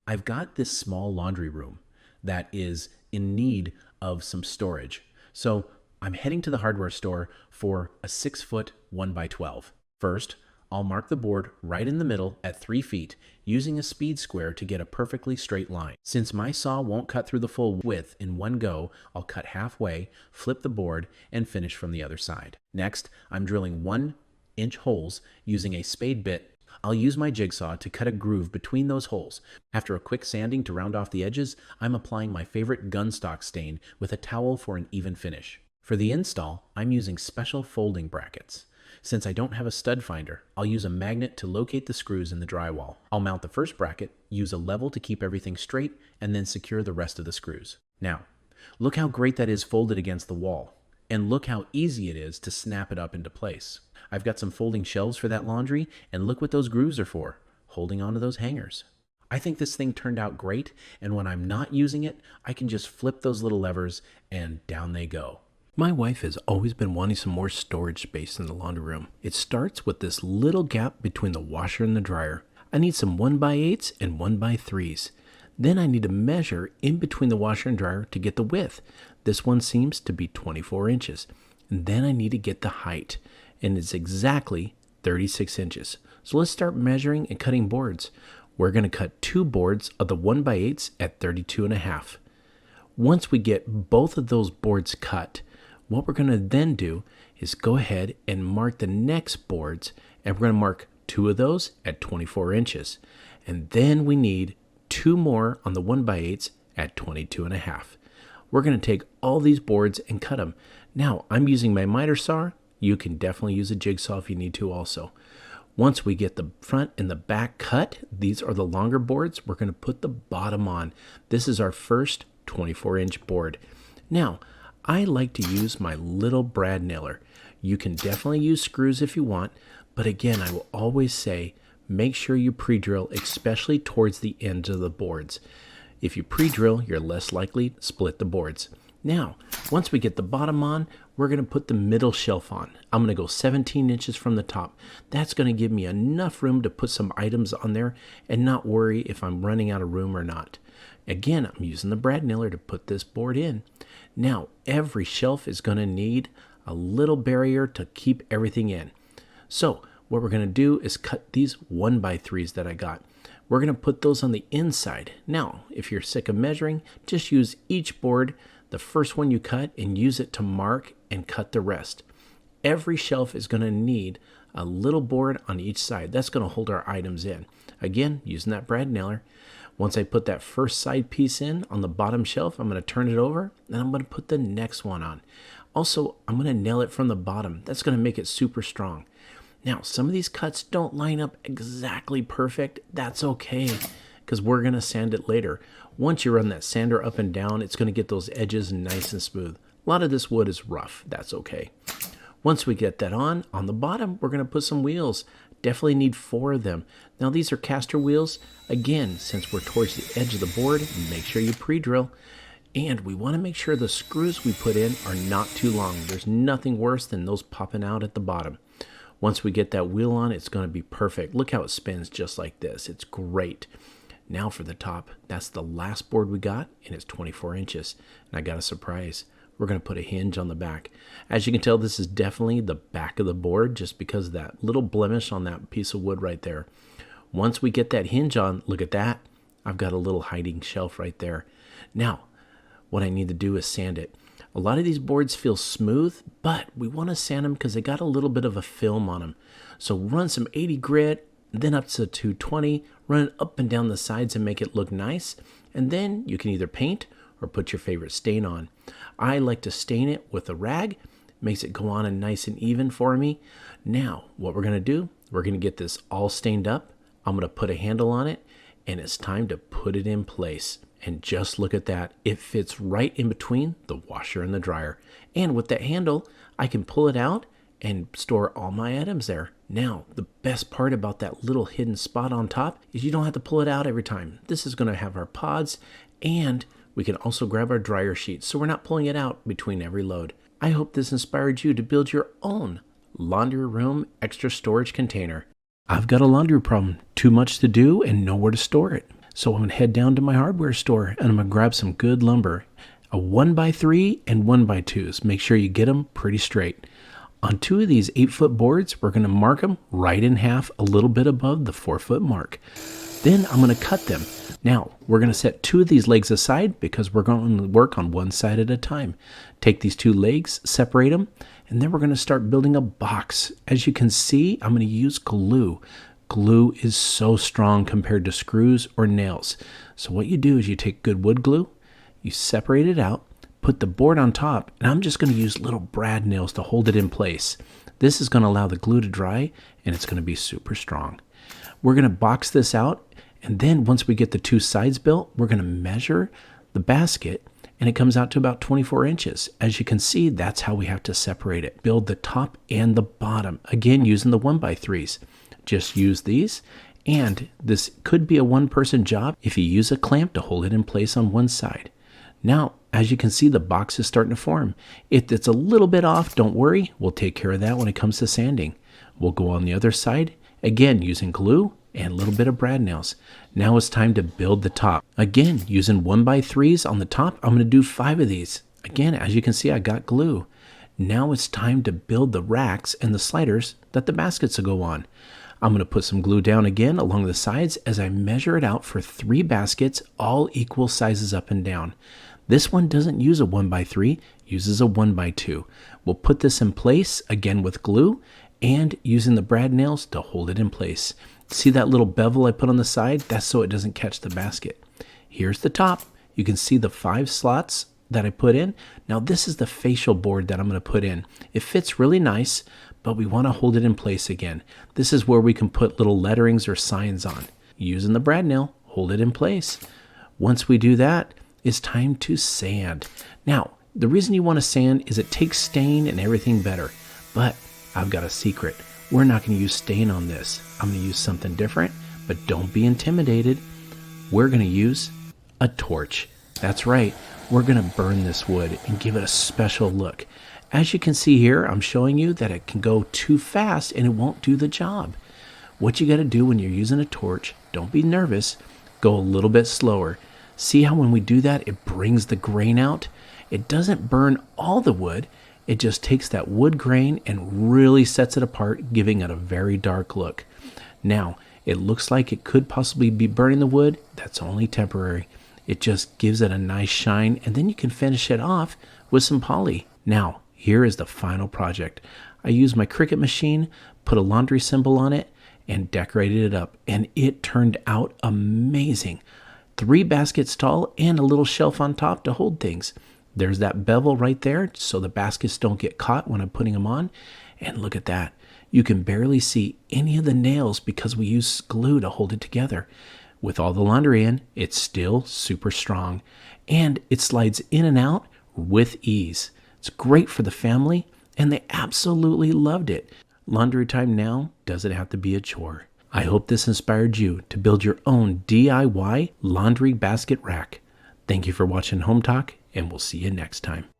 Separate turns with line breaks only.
I've got this small laundry room that is in need of some storage. So I'm heading to the hardware store for a 6 foot 1 by 12. First, I'll mark the board right in the middle at 3 feet using a speed square to get a perfectly straight line. Since my saw won't cut through the full width in one go, I'll cut halfway, flip the board, and finish from the other side. Next, I'm drilling 1 inch holes using a spade bit. I'll use my jigsaw to cut a groove between those holes. After a quick sanding to round off the edges, I'm applying my favorite gunstock stain with a towel for an even finish. For the install, I'm using special folding brackets. Since I don't have a stud finder, I'll use a magnet to locate the screws in the drywall. I'll mount the first bracket, use a level to keep everything straight, and then secure the rest of the screws. Now, look how great that is folded against the wall. And look how easy it is to snap it up into place. I've got some folding shelves for that laundry, and look what those grooves are for, holding onto those hangers. I think this thing turned out great, and when I'm not using it, I can just flip those little levers and down they go. My wife has always been wanting some more storage space in the laundry room. It starts with this little gap between the washer and the dryer. I need some 1x8s and 1x3s. Then I need to measure in between the washer and dryer to get the width. This one seems to be 24 inches. And then I need to get the height, and it's exactly 36 inches. So let's start measuring and cutting boards. We're going to cut 2 boards of the 1x8s at 32.5. Once we get both of those boards cut, what we're going to then do is go ahead and mark the next boards, and we're going to mark 2 of those at 24 inches. And then we need 2 more on the 1x8s at 22.5. We're going to take all these boards and cut them. Now, I'm using my miter saw. You can definitely use a jigsaw if you need to also. Once we get the front and the back cut, these are the longer boards, we're going to put the bottom on. This is our first 24-inch board. Now, I like to use my little brad nailer. You can definitely use screws if you want, but again, I will always say, make sure you pre-drill, especially towards the ends of the boards. If you pre-drill, you're less likely to split the boards. Now, once we get the bottom on, we're going to put the middle shelf on. I'm going to go 17 inches from the top. That's going to give me enough room to put some items on there and not worry if I'm running out of room or not. Again, I'm using the brad nailer to put this board in. Now, every shelf is going to need a little barrier to keep everything in. So, what we're going to do is cut these 1x3s that I got. We're going to put those on the inside. Now, if you're sick of measuring, just use each board, the first one you cut, and use it to mark and cut the rest. Every shelf is going to need a little board on each side. That's going to hold our items in. Again, using that brad nailer. Once I put that first side piece in on the bottom shelf, I'm going to turn it over, and I'm going to put the next one on. Also, I'm going to nail it from the bottom. That's going to make it super strong. Now, some of these cuts don't line up exactly perfect. That's okay, because we're going to sand it later. Once you run that sander up and down, it's going to get those edges nice and smooth. A lot of this wood is rough. That's okay. Once we get that on the bottom, we're going to put some wheels. Definitely need 4 of them. Now, these are caster wheels. Again, since we're towards the edge of the board, make sure you pre-drill. And we want to make sure the screws we put in are not too long. There's nothing worse than those popping out at the bottom. Once we get that wheel on, it's going to be perfect. Look how it spins just like this. It's great. Now for the top. That's the last board we got, and it's 24 inches. And I got a surprise. We're going to put a hinge on the back. As you can tell, this is definitely the back of the board just because of that little blemish on that piece of wood right there. Once we get that hinge on, look at that. I've got a little hiding shelf right there. Now, what I need to do is sand it. A lot of these boards feel smooth, but we want to sand them because they got a little bit of a film on them. So run some 80 grit, then up to 220, run it up and down the sides and make it look nice. And then you can either paint or put your favorite stain on. I like to stain it with a rag. Makes it go on and nice and even for me. Now, what we're going to do, we're going to get this all stained up. I'm going to put a handle on it, and it's time to put it in place. And just look at that. It fits right in between the washer and the dryer. And with that handle, I can pull it out and store all my items there. Now, the best part about that little hidden spot on top is you don't have to pull it out every time. This is going to have our pods, and we can also grab our dryer sheet, so we're not pulling it out between every load. I hope this inspired you to build your own laundry room extra storage container. I've got a laundry problem, too much to do and nowhere to store it. So I'm going to head down to my hardware store and I'm going to grab some good lumber. A 1x3 and 1x2s. Make sure you get them pretty straight. On 2 of these 8-foot boards, we're going to mark them right in half, a little bit above the 4-foot mark. Then I'm going to cut them. Now, we're going to set 2 of these legs aside because we're going to work on one side at a time. Take these 2 legs, separate them, and then we're going to start building a box. As you can see, I'm going to use glue. Glue is so strong compared to screws or nails. So what you do is you take good wood glue, you separate it out, put the board on top, and I'm just going to use little brad nails to hold it in place. This is going to allow the glue to dry, and it's going to be super strong. We're going to box this out, and then once we get the 2 sides built, we're going to measure the basket, and it comes out to about 24 inches. As you can see, that's how we have to separate it. Build the top and the bottom, again using the 1x3s. Just use these, and this could be a one-person job if you use a clamp to hold it in place on one side. Now, as you can see, the box is starting to form. If it's a little bit off, don't worry. We'll take care of that when it comes to sanding. We'll go on the other side, again using glue and a little bit of brad nails. Now it's time to build the top. Again, using 1x3s on the top, I'm going to do 5 of these. Again, as you can see, I got glue. Now it's time to build the racks and the sliders that the baskets will go on. I'm going to put some glue down again along the sides as I measure it out for 3 baskets, all equal sizes up and down. This one doesn't use a 1x3, uses a 1x2. We'll put this in place again with glue and using the brad nails to hold it in place. See that little bevel I put on the side? That's so it doesn't catch the basket. Here's the top. You can see the 5 slots that I put in. Now this is the facial board that I'm going to put in. It fits really nice, but we want to hold it in place again. This is where we can put little letterings or signs on. Using the brad nail, hold it in place. Once we do that, it's time to sand. Now, the reason you want to sand is it takes stain and everything better. But I've got a secret. We're not going to use stain on this. I'm going to use something different, but don't be intimidated. We're going to use a torch. That's right. We're going to burn this wood and give it a special look. As you can see here, I'm showing you that it can go too fast and it won't do the job. What you got to do when you're using a torch, don't be nervous, go a little bit slower. See how when we do that, it brings the grain out? It doesn't burn all the wood. It just takes that wood grain and really sets it apart, giving it a very dark look. Now, it looks like it could possibly be burning the wood. That's only temporary. It just gives it a nice shine, and then you can finish it off with some poly. Now, here is the final project. I used my Cricut machine, put a laundry symbol on it, and decorated it up, and it turned out amazing. 3 baskets tall and a little shelf on top to hold things. There's that bevel right there so the baskets don't get caught when I'm putting them on. And look at that. You can barely see any of the nails because we use glue to hold it together. With all the laundry in, it's still super strong. And it slides in and out with ease. It's great for the family, and they absolutely loved it. Laundry time now doesn't have to be a chore. I hope this inspired you to build your own DIY laundry basket rack. Thank you for watching Home Talk, and we'll see you next time.